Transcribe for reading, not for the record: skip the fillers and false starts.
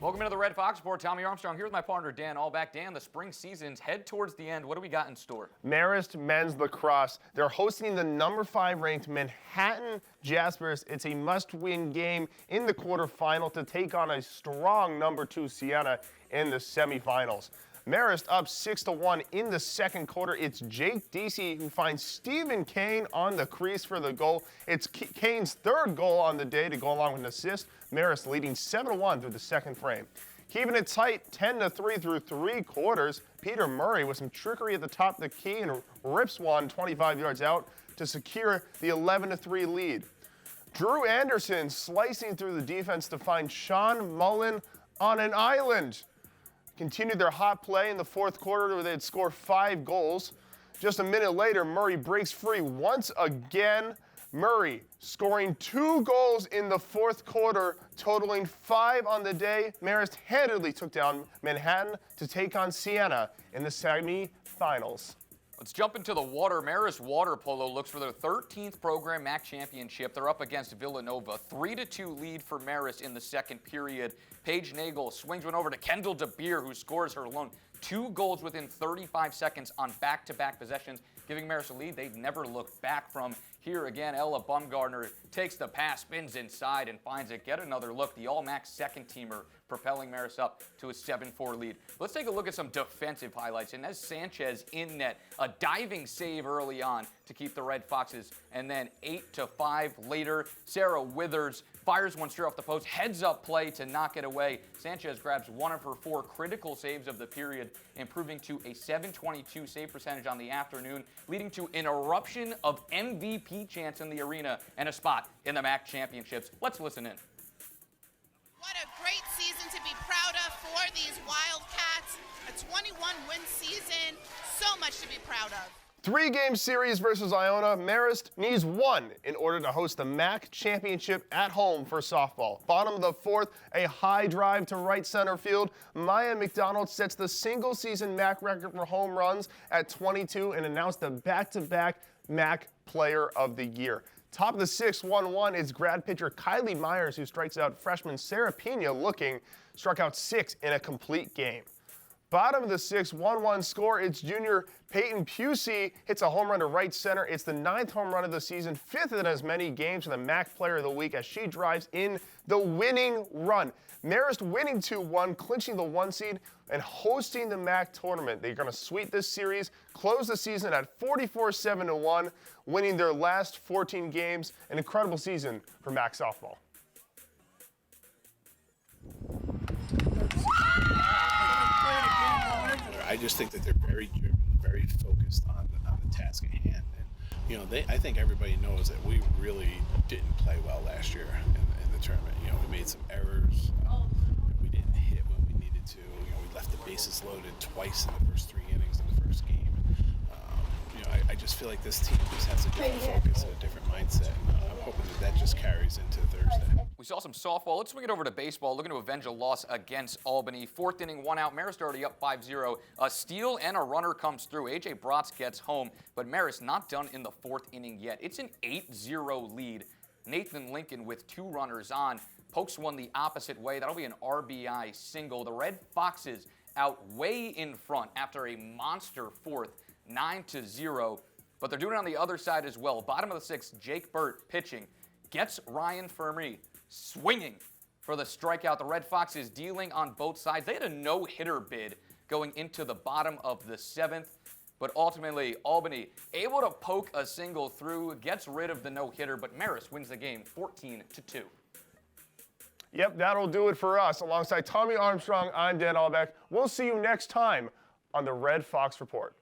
Welcome into the Red Fox Report. Tommy Armstrong here with my partner Dan Aulbach. Dan, the spring seasons head towards the end. What do we got in store? Marist men's lacrosse. They're hosting the number 5 ranked Manhattan Jaspers. It's a must-win game in the quarterfinal to take on a strong number 2 Siena in the semifinals. Marist up 6-1 in the second quarter. It's Jake Deasy who finds Stephen Kane on the crease for the goal. It's Kane's third goal on the day to go along with an assist. Marist leading 7-1 through the second frame. Keeping it tight, 10-3 through 3 quarters. Peter Murray with some trickery at the top of the key and rips one 25 yards out to secure the 11-3 lead. Drew Anderson slicing through the defense to find Sean Mullen on an island. Continued their hot play in the fourth quarter where they'd score 5 goals. Just a minute later, Murray breaks free once again. Murray scoring 2 goals in the fourth quarter, totaling 5 on the day. Marist handedly took down Manhattan to take on Siena in the semi-finals. Let's jump into the water. Marist Water Polo looks for their 13th program MAC championship. They're up against Villanova. 3-2 lead for Marist in the second period. Paige Nagel swings one over to Kendall DeBeer, who scores her alone. 2 goals within 35 seconds on back-to-back possessions, giving Marist a lead they've never looked back from. Here again, Ella Bumgardner takes the pass, spins inside, and finds it. Get another look. The All-MAC second-teamer propelling Marist up to a 7-4 lead. Let's take a look at some defensive highlights. Inez Sanchez in net, a diving save early on to keep the Red Foxes, and then 8-5 later, Sarah Withers fires one straight off the post, heads up play to knock it away. Sanchez grabs one of her 4 critical saves of the period, improving to a .722 save percentage on the afternoon, leading to an eruption of MVP chants in the arena and a spot in the MAC championships. Let's listen in. What a great season to be proud of for these Wildcats. A 21-win season, so much to be proud of. 3-game series versus Iona. Marist needs 1 in order to host the MAC championship at home for softball. Bottom of the fourth, a high drive to right center field. Maya McDonald sets the single-season MAC record for home runs at 22 and announced the back-to-back MAC Player of the Year. Top of the 6th, 1-1 is grad pitcher Kylie Myers, who strikes out freshman Sarah Pena struck out 6 in a complete game. Bottom of the 6th, 1-1 score. It's junior Peyton Pusey hits a home run to right center. It's the 9th home run of the season, 5th in as many games for the MAC Player of the Week as she drives in the winning run. Marist winning 2-1, clinching the 1 seed and hosting the MAC tournament. They're going to sweep this series, close the season at 44-7-1, winning their last 14 games. An incredible season for MAC softball. I just think that they're very driven, very focused on the task at hand. And, you know, I think everybody knows that we really didn't play well last year in the tournament. You know, we made some errors. We didn't hit when we needed to. You know, we left the bases loaded twice in the first 3 innings in the first game. You know, I just feel like this team just has a different focus, a different mindset. I'm hoping that just carries into Thursday. We saw some softball. Let's swing it over to baseball. Looking to avenge a loss against Albany. 4th inning, 1 out. Marist already up 5-0. A steal and a runner comes through. A.J. Bratz gets home, but Marist not done in the 4th inning yet. It's an 8-0 lead. Nathan Lincoln with 2 runners on. Pokes one the opposite way. That'll be an RBI single. The Red Foxes out way in front after a monster 4th, 9-0. But they're doing it on the other side as well. Bottom of the 6th, Jake Burt pitching. Gets Ryan Fermi swinging for the strikeout. The Red Foxes dealing on both sides. They had a no-hitter bid going into the bottom of the 7th, but ultimately Albany able to poke a single through, gets rid of the no-hitter, but Marist wins the game 14-2. Yep, that'll do it for us. Alongside Tommy Armstrong, I'm Dan Aulbach. We'll see you next time on the Red Fox Report.